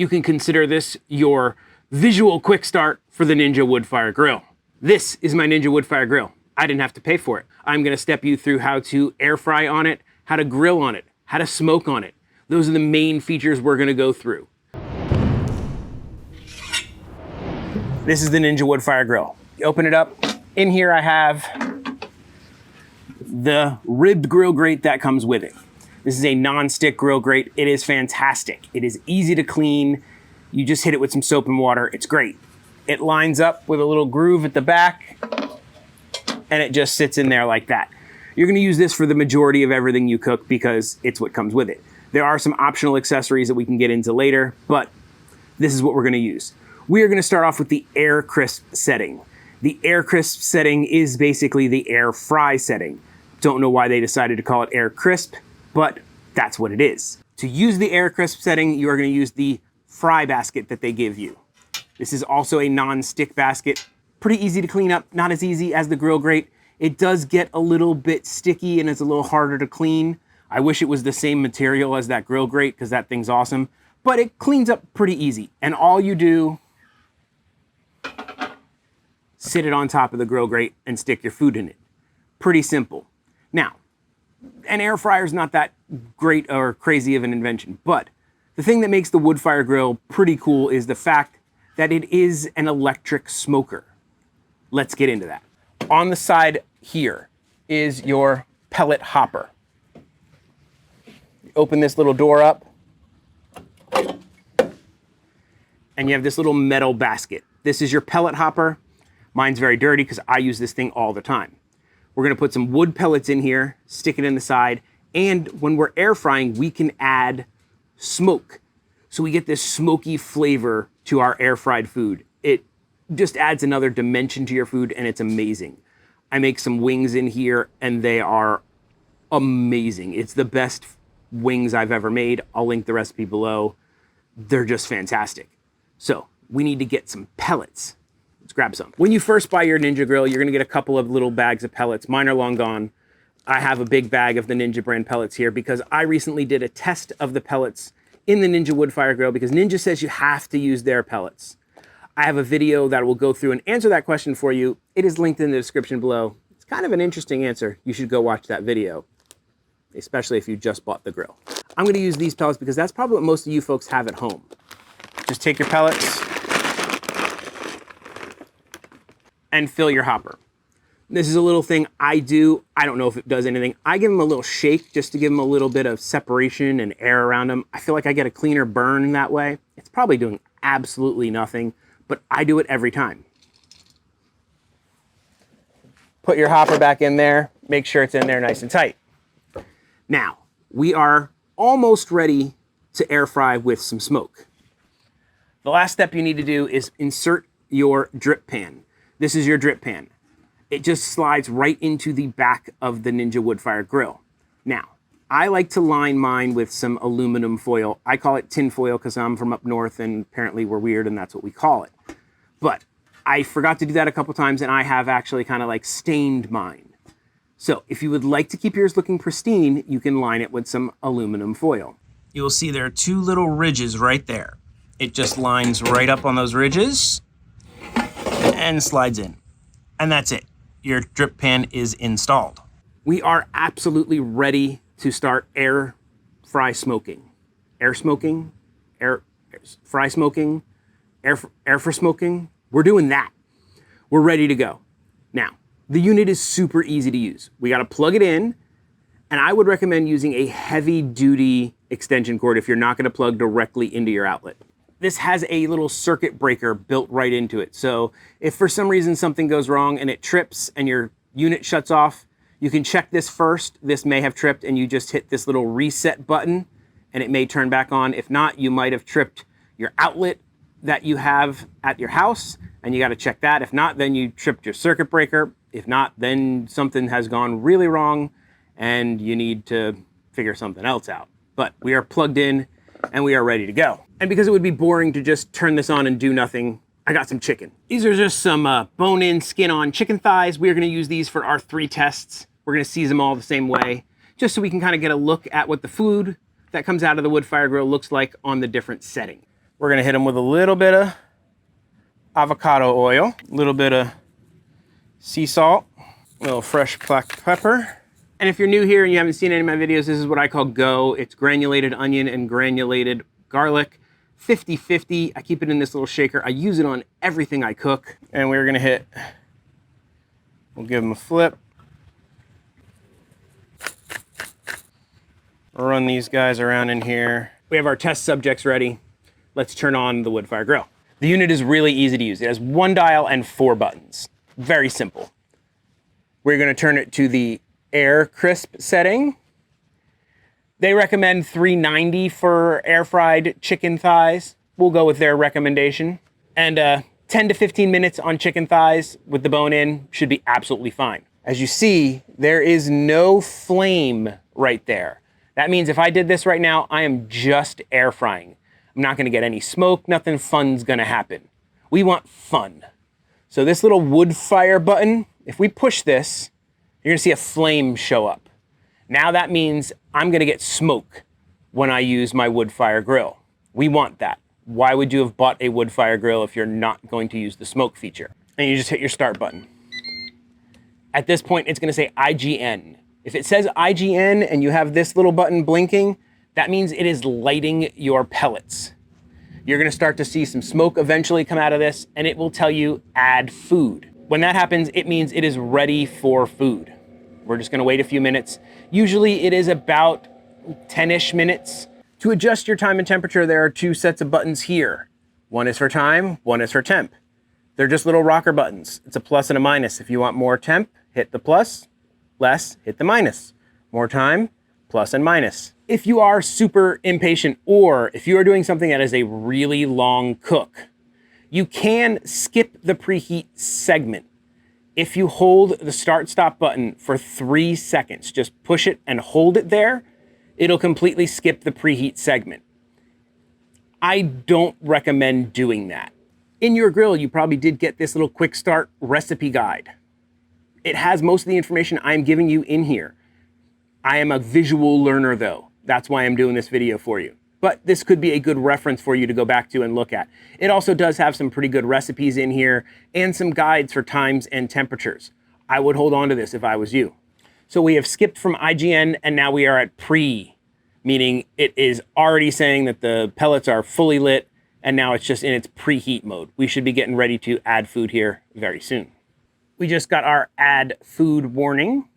you can consider this your visual quick start for the Ninja Woodfire Grill. This is my Ninja Woodfire Grill. I didn't have to pay for it. I'm gonna step you through how to air fry on it, how to grill on it, how to smoke on it. Those are the main features we're gonna go through. This is the Ninja Woodfire Grill. You open it up. In here I have the ribbed grill grate that comes with it. This is a non-stick grill grate. It is fantastic. It is easy to clean. You just hit it with some soap and water. It's great. It lines up with a little groove at the back, and it just sits in there like that. You're gonna use this for the majority of everything you cook because it's what comes with it. There are some optional accessories that we can get into later, but this is what we're gonna use. We are gonna start off with the air crisp setting. The air crisp setting is basically the air fry setting. Don't know why they decided to call it air crisp, but that's what it is. To use the air crisp setting, you are gonna use the fry basket that they give you. This is also a non-stick basket. Pretty easy to clean up, not as easy as the grill grate. It does get a little bit sticky and it's a little harder to clean. I wish it was the same material as that grill grate because that thing's awesome, but it cleans up pretty easy. And all you do, sit it on top of the grill grate and stick your food in it. Pretty simple. Now, an air fryer is not that great or crazy of an invention, but the thing that makes the Woodfire Grill pretty cool is the fact that it is an electric smoker. Let's get into that. On the side here is your pellet hopper. You open this little door up, and you have this little metal basket. This is your pellet hopper. Mine's very dirty because I use this thing all the time. We're gonna put some wood pellets in here, stick it in the side, and when we're air frying, we can add smoke. So we get this smoky flavor to our air fried food. It just adds another dimension to your food and it's amazing. I make some wings in here and they are amazing. It's the best wings I've ever made. I'll link the recipe below. They're just fantastic. So we need to get some pellets. Let's grab some. When you first buy your Ninja Grill, you're gonna get a couple of little bags of pellets. Mine are long gone. I have a big bag of the Ninja brand pellets here because I recently did a test of the pellets in the Ninja Woodfire Grill because Ninja says you have to use their pellets. I have a video that will go through and answer that question for you. It is linked in the description below. It's kind of an interesting answer. You should go watch that video, especially if you just bought the grill. I'm gonna use these pellets because that's probably what most of you folks have at home. Just take your pellets and fill your hopper. This is a little thing I do. I don't know if it does anything. I give them a little shake just to give them a little bit of separation and air around them. I feel like I get a cleaner burn that way. It's probably doing absolutely nothing, but I do it every time. Put your hopper back in there. Make sure it's in there nice and tight. Now, we are almost ready to air fry with some smoke. The last step you need to do is insert your drip pan. This is your drip pan. It just slides right into the back of the Ninja Woodfire Grill. Now, I like to line mine with some aluminum foil. I call it tin foil because I'm from up north and apparently we're weird and that's what we call it. But I forgot to do that a couple times and I have actually kind of like stained mine. So if you would like to keep yours looking pristine, you can line it with some aluminum foil. You will see there are two little ridges right there. It just lines right up on those ridges and slides in. And that's it. Your drip pan is installed. We are absolutely ready to start air fry smoking. Air smoking, air fry smoking, air for smoking. We're doing that. We're ready to go. Now, the unit is super easy to use. We gotta plug it in, and I would recommend using a heavy duty extension cord if you're not gonna plug directly into your outlet. This has a little circuit breaker built right into it. So if for some reason something goes wrong and it trips and your unit shuts off, you can check this first. This may have tripped and you just hit this little reset button and it may turn back on. If not, you might have tripped your outlet that you have at your house and you gotta check that. If not, then you tripped your circuit breaker. If not, then something has gone really wrong and you need to figure something else out. But we are plugged in and we are ready to go. And because it would be boring to just turn this on and do nothing, I got some chicken. These are just some bone-in, skin-on chicken thighs. We're gonna use these for our 3 tests. We're gonna season them all the same way, just so we can kind of get a look at what the food that comes out of the Woodfire Grill looks like on the different setting. We're gonna hit them with a little bit of avocado oil, a little bit of sea salt, a little fresh black pepper. And if you're new here and you haven't seen any of my videos, this is what I call go. It's granulated onion and granulated garlic, 50-50. I keep it in this little shaker. I use it on everything I cook. And we're gonna hit, we'll give them a flip. Run these guys around in here. We have our test subjects ready. Let's turn on the Woodfire Grill. The unit is really easy to use. It has 1 dial and 4 buttons. Very simple. We're gonna turn it to the air crisp setting. They recommend 390 for air fried chicken thighs. We'll go with their recommendation. And 10 to 15 minutes on chicken thighs with the bone in should be absolutely fine. As you see, there is no flame right there. That means if I did this right now, I am just air frying. I'm not gonna get any smoke, nothing fun's gonna happen. We want fun. So this little wood fire button, if we push this, you're gonna see a flame show up. Now that means I'm gonna get smoke when I use my wood fire grill. We want that. Why would you have bought a wood fire grill if you're not going to use the smoke feature? And you just hit your start button. At this point, it's gonna say IGN. If it says IGN and you have this little button blinking, that means it is lighting your pellets. You're gonna start to see some smoke eventually come out of this, and it will tell you add food. When that happens, it means it is ready for food. We're just gonna wait a few minutes. Usually it is about 10-ish minutes. To adjust your time and temperature, there are 2 sets of buttons here. One is for time, one is for temp. They're just little rocker buttons. It's a plus and a minus. If you want more temp, hit the plus, less, hit the minus. More time, plus and minus. If you are super impatient, or if you are doing something that is a really long cook, you can skip the preheat segment. If you hold the start-stop button for 3 seconds, just push it and hold it there, it'll completely skip the preheat segment. I don't recommend doing that. In your grill, you probably did get this little quick start recipe guide. It has most of the information I'm giving you in here. I am a visual learner though. That's why I'm doing this video for you. But this could be a good reference for you to go back to and look at. It also does have some pretty good recipes in here and some guides for times and temperatures. I would hold on to this if I was you. So we have skipped from IGN and now we are at pre, meaning it is already saying that the pellets are fully lit and now it's just in its preheat mode. We should be getting ready to add food here very soon. We just got our add food warning.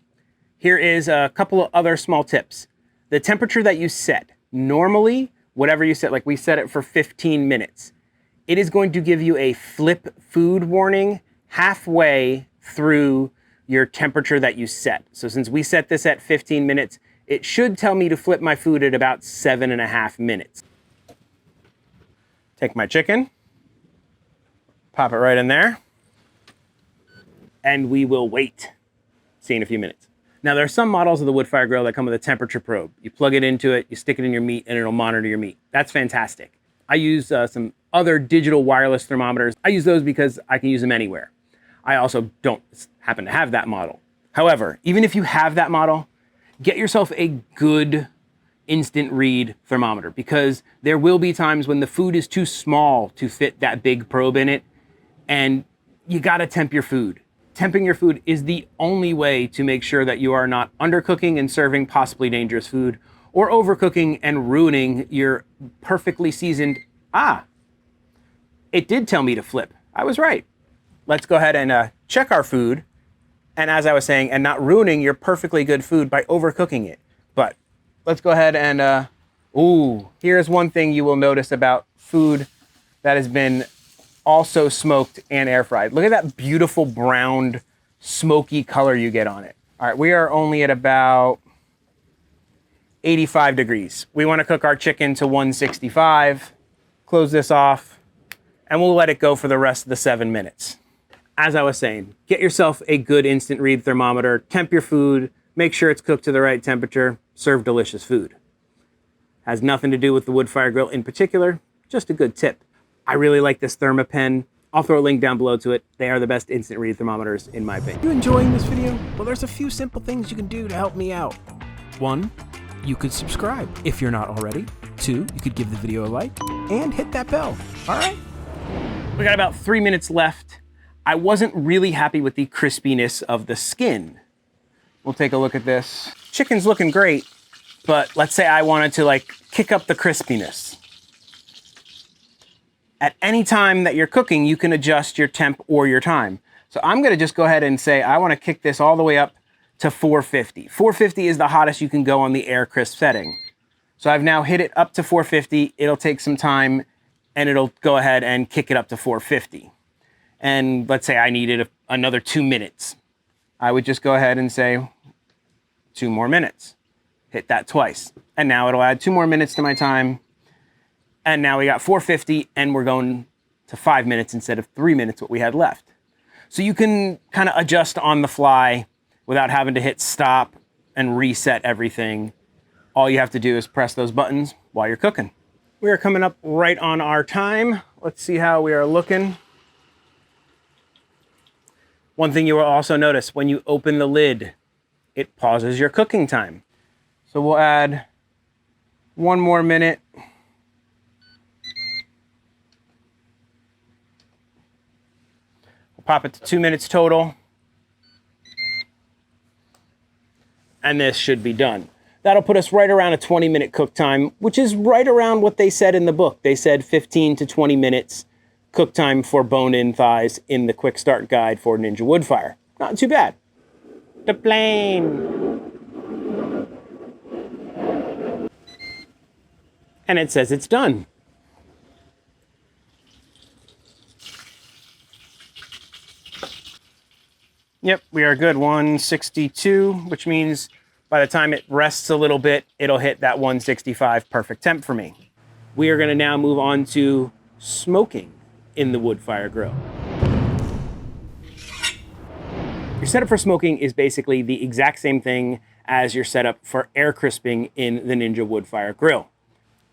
Here is a couple of other small tips. The temperature that you set, normally, whatever you set, like we set it for 15 minutes, it is going to give you a flip food warning halfway through your temperature that you set. So since we set this at 15 minutes, it should tell me to flip my food at about 7.5 minutes. Take my chicken, pop it right in there, and we will wait. See you in a few minutes. Now, there are some models of the Woodfire Grill that come with a temperature probe. You plug it into it, you stick it in your meat, and it'll monitor your meat. That's fantastic. I use some other digital wireless thermometers. I use those because I can use them anywhere. I also don't happen to have that model. However, even if you have that model, get yourself a good instant read thermometer, because there will be times when the food is too small to fit that big probe in it, and you gotta temp your food. Temping your food is the only way to make sure that you are not undercooking and serving possibly dangerous food, or overcooking and ruining your perfectly seasoned, it did tell me to flip. I was right. Let's go ahead and check our food. And as I was saying, and not ruining your perfectly good food by overcooking it. But let's go ahead and, here's one thing you will notice about food that has been also smoked and air fried. Look at that beautiful browned, smoky color you get on it. All right, we are only at about 85 degrees. We want to cook our chicken to 165. Close this off, and we'll let it go for the rest of the 7 minutes. As I was saying, get yourself a good instant read thermometer, temp your food, make sure it's cooked to the right temperature, serve delicious food. Has nothing to do with the Woodfire Grill in particular, just a good tip. I really like this ThermaPen. I'll throw a link down below to it. They are the best instant read thermometers in my opinion. You enjoying this video? Well, there's a few simple things you can do to help me out. 1, you could subscribe if you're not already. 2, you could give the video a like and hit that bell. All right. We got about 3 minutes left. I wasn't really happy with the crispiness of the skin. We'll take a look at this. Chicken's looking great, but let's say I wanted to like kick up the crispiness. At any time that you're cooking, you can adjust your temp or your time. So I'm gonna just go ahead and say, I wanna kick this all the way up to 450. 450 is the hottest you can go on the air crisp setting. So I've now hit it up to 450. It'll take some time and it'll go ahead and kick it up to 450. And let's say I needed another 2 minutes. I would just go ahead and say 2 more minutes. Hit that twice. And now it'll add 2 more minutes to my time. And now we got 450 and we're going to 5 minutes instead of 3 minutes, what we had left. So you can kind of adjust on the fly without having to hit stop and reset everything. All you have to do is press those buttons while you're cooking. We are coming up right on our time. Let's see how we are looking. One thing you will also notice, when you open the lid, it pauses your cooking time. So we'll add 1 more minute. We'll pop it to 2 minutes total. And this should be done. That'll put us right around a 20-minute cook time, which is right around what they said in the book. They said 15 to 20 minutes cook time for bone-in thighs in the quick start guide for Ninja Woodfire. Not too bad. The plane. And it says it's done. Yep, we are good. 162, which means by the time it rests a little bit, it'll hit that 165 perfect temp for me. We are gonna now move on to smoking in the Woodfire Grill. Your setup for smoking is basically the exact same thing as your setup for air crisping in the Ninja Woodfire Grill.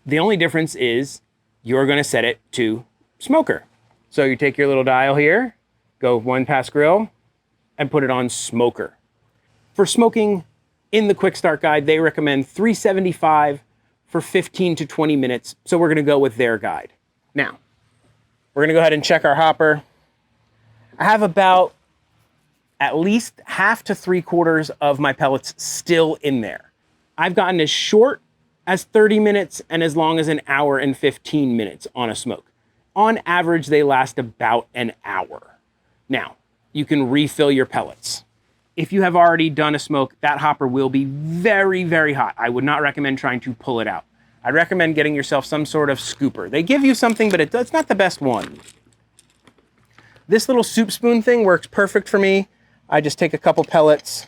The only difference is you're gonna set it to smoker. So you take your little dial here, go 1 past grill, and put it on smoker. For smoking in the quick start guide, they recommend 375 for 15 to 20 minutes. So we're gonna go with their guide. Now, we're gonna go ahead and check our hopper. I have about at least half to 3/4 of my pellets still in there. I've gotten as short as 30 minutes and as long as an hour and 15 minutes on a smoke. On average, they last about an hour. Now, you can refill your pellets. If you have already done a smoke, that hopper will be very, very hot. I would not recommend trying to pull it out. I'd recommend getting yourself some sort of scooper. They give you something, but it's not the best one. This little soup spoon thing works perfect for me. I just take a couple pellets,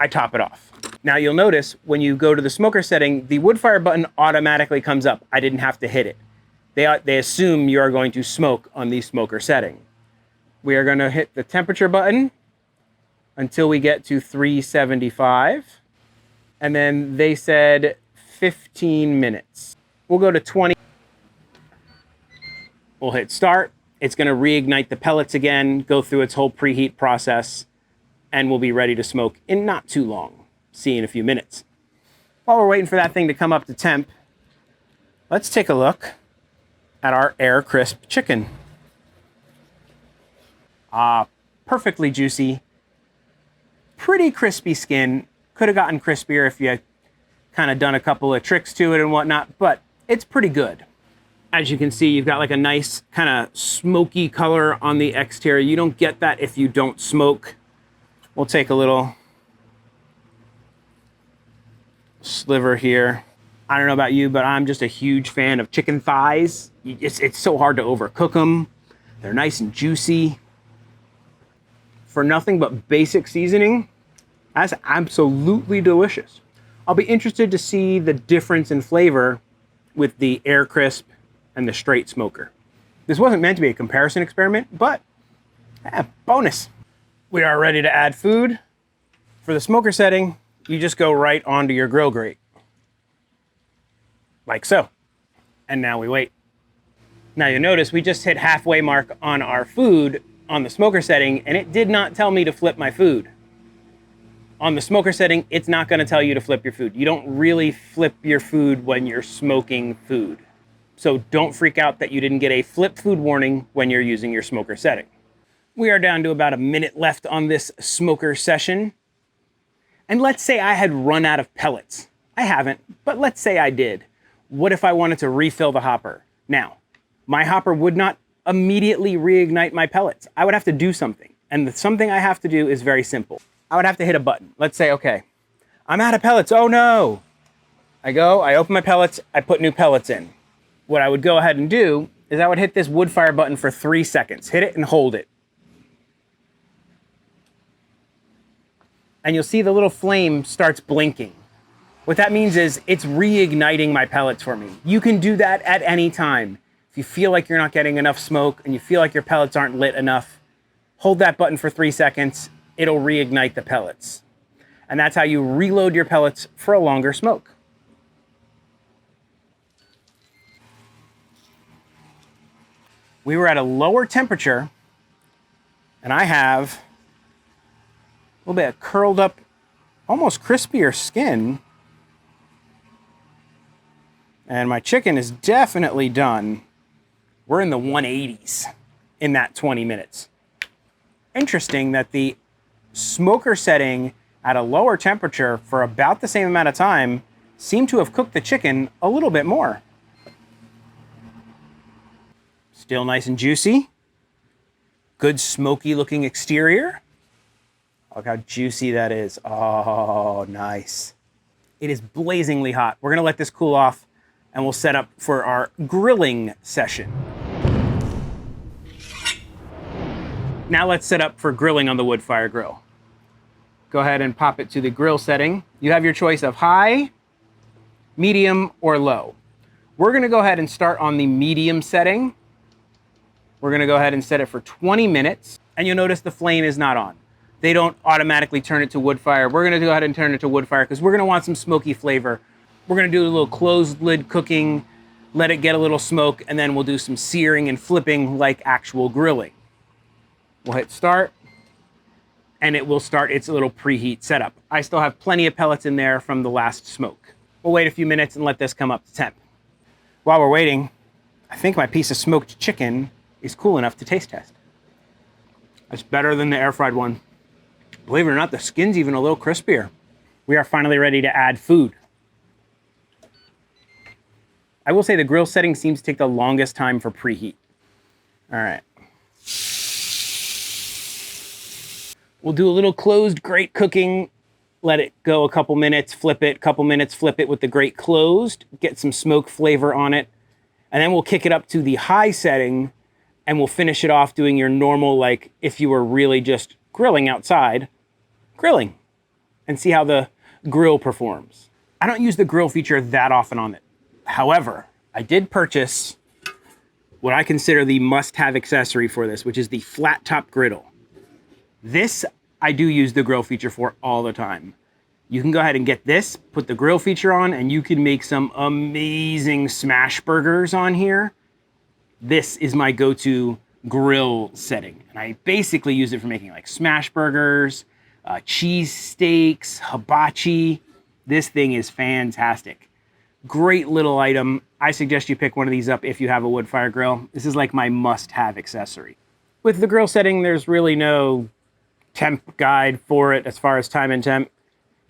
I top it off. Now you'll notice when you go to the smoker setting, the Woodfire button automatically comes up. I didn't have to hit it. They assume you are going to smoke on the smoker setting. We are going to hit the temperature button until we get to 375. And then they said 15 minutes. We'll go to 20. We'll hit start. It's going to reignite the pellets again, go through its whole preheat process, and we'll be ready to smoke in not too long. See you in a few minutes. While we're waiting for that thing to come up to temp, let's take a look at our air crisp chicken. Perfectly juicy, pretty crispy skin. Could have gotten crispier if you had kind of done a couple of tricks to it and whatnot, but it's pretty good. As you can see, you've got like a nice kind of smoky color on the exterior. You don't get that if you don't smoke. We'll take a little sliver here. I don't know about you, but I'm just a huge fan of chicken thighs. It's so hard to overcook them. They're nice and juicy. For nothing but basic seasoning, that's absolutely delicious. I'll be interested to see the difference in flavor with the air crisp and the straight smoker. This wasn't meant to be a comparison experiment, but bonus. We are ready to add food. For the smoker setting, you just go right onto your grill grate. Like so. And now we wait. Now you notice we just hit halfway mark on our food on the smoker setting, and it did not tell me to flip my food. On the smoker setting, it's not gonna tell you to flip your food. You don't really flip your food when you're smoking food. So don't freak out that you didn't get a flip food warning when you're using your smoker setting. We are down to about a minute left on this smoker session. And let's say I had run out of pellets. I haven't, but let's say I did. What if I wanted to refill the hopper? Now, my hopper would not immediately reignite my pellets. I would have to do something. And the something I have to do is very simple. I would have to hit a button. Let's say, okay, I'm out of pellets. Oh no. I open my pellets, I put new pellets in. What I would go ahead and do is I would hit this wood fire button for 3 seconds. Hit it and hold it. And you'll see the little flame starts blinking. What that means is it's reigniting my pellets for me. You can do that at any time. If you feel like you're not getting enough smoke and you feel like your pellets aren't lit enough, hold that button for 3 seconds. It'll reignite the pellets. And that's how you reload your pellets for a longer smoke. We were at a lower temperature, and I have a little bit of curled up, almost crispier skin. And my chicken is definitely done. We're in the 180s in that 20 minutes. Interesting that the smoker setting at a lower temperature for about the same amount of time seemed to have cooked the chicken a little bit more. Still nice and juicy. Good smoky looking exterior. Look how juicy that is. Oh, nice. It is blazingly hot. We're gonna let this cool off and we'll set up for our grilling session. Now let's set up for grilling on the Woodfire Grill. Go ahead and pop it to the grill setting. You have your choice of high, medium, or low. We're gonna go ahead and start on the medium setting. We're gonna go ahead and set it for 20 minutes, and you'll notice the flame is not on. They don't automatically turn it to wood fire. We're gonna go ahead and turn it to wood fire because we're gonna want some smoky flavor. We're gonna do a little closed lid cooking, let it get a little smoke, and then we'll do some searing and flipping like actual grilling. We'll hit start, and it will start its little preheat setup. I still have plenty of pellets in there from the last smoke. We'll wait a few minutes and let this come up to temp. While we're waiting, I think my piece of smoked chicken is cool enough to taste test. It's better than the air fried one. Believe it or not, the skin's even a little crispier. We are finally ready to add food. I will say the grill setting seems to take the longest time for preheat. All right. We'll do a little closed grate cooking, let it go a couple minutes, flip it, couple minutes, flip it with the grate closed, get some smoke flavor on it, and then we'll kick it up to the high setting and we'll finish it off doing your normal, like if you were really just grilling outside, grilling, and see how the grill performs. I don't use the grill feature that often on it. However, I did purchase what I consider the must-have accessory for this, which is the flat top griddle. This, I do use the grill feature for all the time. You can go ahead and get this, put the grill feature on, and you can make some amazing smash burgers on here. This is my go-to grill setting. And I basically use it for making like smash burgers, cheese steaks, hibachi. This thing is fantastic. Great little item. I suggest you pick one of these up if you have a wood fire grill. This is like my must-have accessory. With the grill setting, there's really no temp guide for it as far as time and temp.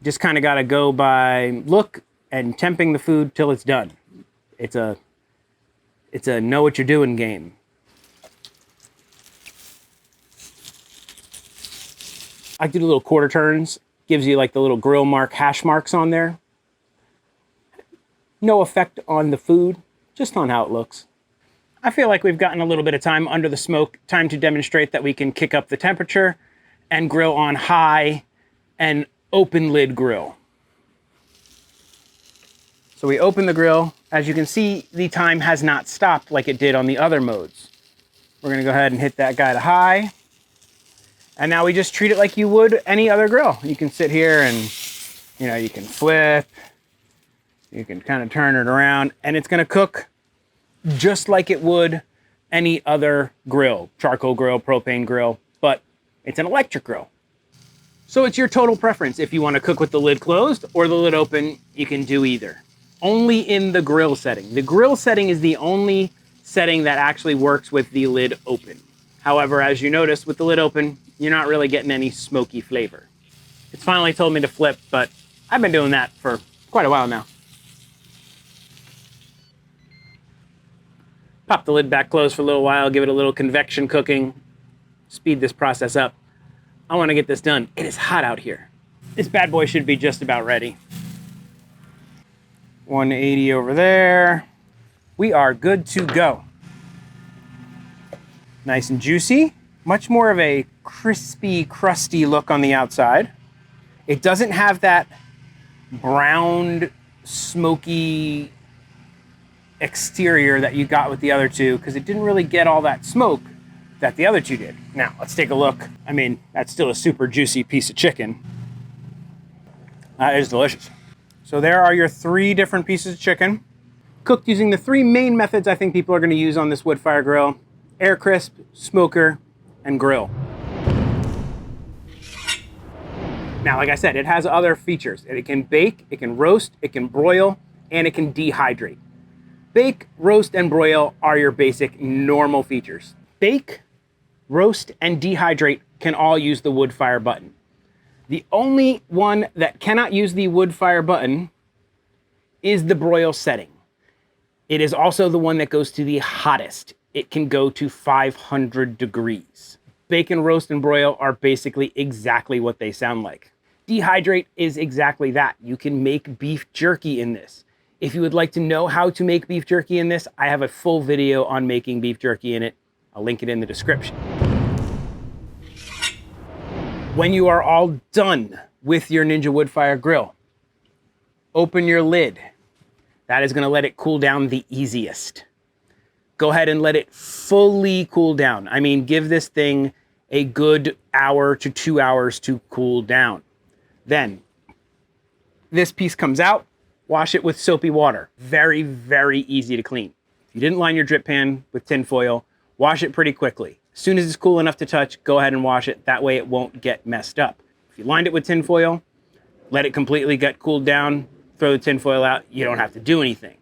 Just kind of got to go by look and temping the food till it's done. It's a know what you're doing game. I do the little quarter turns. Gives you like the little grill mark, hash marks on there. No effect on the food, just on how it looks. I feel like we've gotten a little bit of time under the smoke, time to demonstrate that we can kick up the temperature and grill on high and open lid grill. So we open the grill. As you can see, the time has not stopped like it did on the other modes. We're gonna go ahead and hit that guy to high. And now we just treat it like you would any other grill. You can sit here and, you can flip, you can kind of turn it around, and it's gonna cook just like it would any other grill, charcoal grill, propane grill, but it's an electric grill. So it's your total preference. If you want to cook with the lid closed or the lid open, you can do either. Only in the grill setting. The grill setting is the only setting that actually works with the lid open. However, as you notice, with the lid open, you're not really getting any smoky flavor. It's finally told me to flip, but I've been doing that for quite a while now. Pop the lid back closed for a little while, give it a little convection cooking, speed this process up. I want to get this done. It is hot out here. This bad boy should be just about ready. 180 over there. We are good to go. Nice and juicy. Much more of a crispy, crusty look on the outside. It doesn't have that browned, smoky exterior that you got with the other two because it didn't really get all that smoke that the other two did. Now, let's take a look. I mean, that's still a super juicy piece of chicken. That is delicious. So there are your 3 different pieces of chicken, cooked using the 3 main methods I think people are going to use on this wood fire grill: air crisp, smoker, and grill. Now, like I said, it has other features. It can bake, it can roast, it can broil, and it can dehydrate. Bake, roast, and broil are your basic normal features. Bake, roast, and dehydrate can all use the wood fire button. The only one that cannot use the wood fire button is the broil setting. It is also the one that goes to the hottest. It can go to 500 degrees. Bake and roast and broil are basically exactly what they sound like. Dehydrate is exactly that. You can make beef jerky in this. If you would like to know how to make beef jerky in this, I have a full video on making beef jerky in it. I'll link it in the description. When you are all done with your Ninja Woodfire Grill, open your lid. That is going to let it cool down the easiest. Go ahead and let it fully cool down. I mean, give this thing a good hour to 2 hours to cool down. Then, this piece comes out, wash it with soapy water. Very, very easy to clean. If you didn't line your drip pan with tin foil, wash it pretty quickly. As soon as it's cool enough to touch, go ahead and wash it. That way it won't get messed up. If you lined it with tin foil, let it completely get cooled down, throw the tin foil out, you don't have to do anything.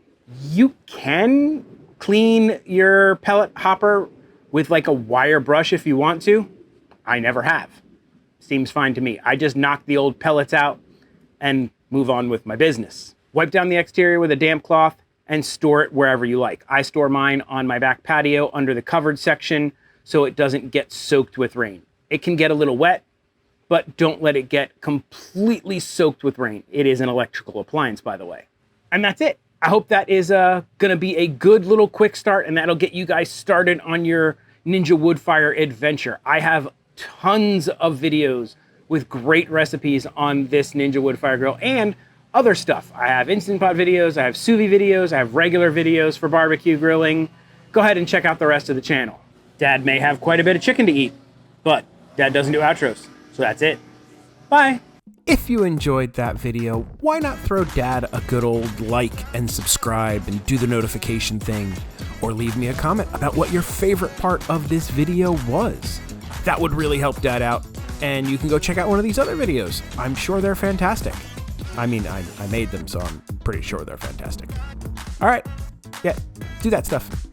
You can clean your pellet hopper with like a wire brush if you want to. I never have. Seems fine to me. I just knock the old pellets out and move on with my business. Wipe down the exterior with a damp cloth and store it wherever you like. I store mine on my back patio under the covered section so it doesn't get soaked with rain. It can get a little wet, but don't let it get completely soaked with rain. It is an electrical appliance, by the way. And that's it. I hope that is gonna be a good little quick start, and that'll get you guys started on your Ninja Woodfire adventure. I have tons of videos with great recipes on this Ninja Woodfire Grill and other stuff. I have Instant Pot videos, I have sous vide videos, I have regular videos for barbecue grilling. Go ahead and check out the rest of the channel. Dad may have quite a bit of chicken to eat, but Dad doesn't do outros, so that's it. Bye. If you enjoyed that video, why not throw Dad a good old like and subscribe and do the notification thing, or leave me a comment about what your favorite part of this video was. That would really help Dad out, and you can go check out one of these other videos. I'm sure they're fantastic. I mean, I made them, so I'm pretty sure they're fantastic. All right, yeah, do that stuff.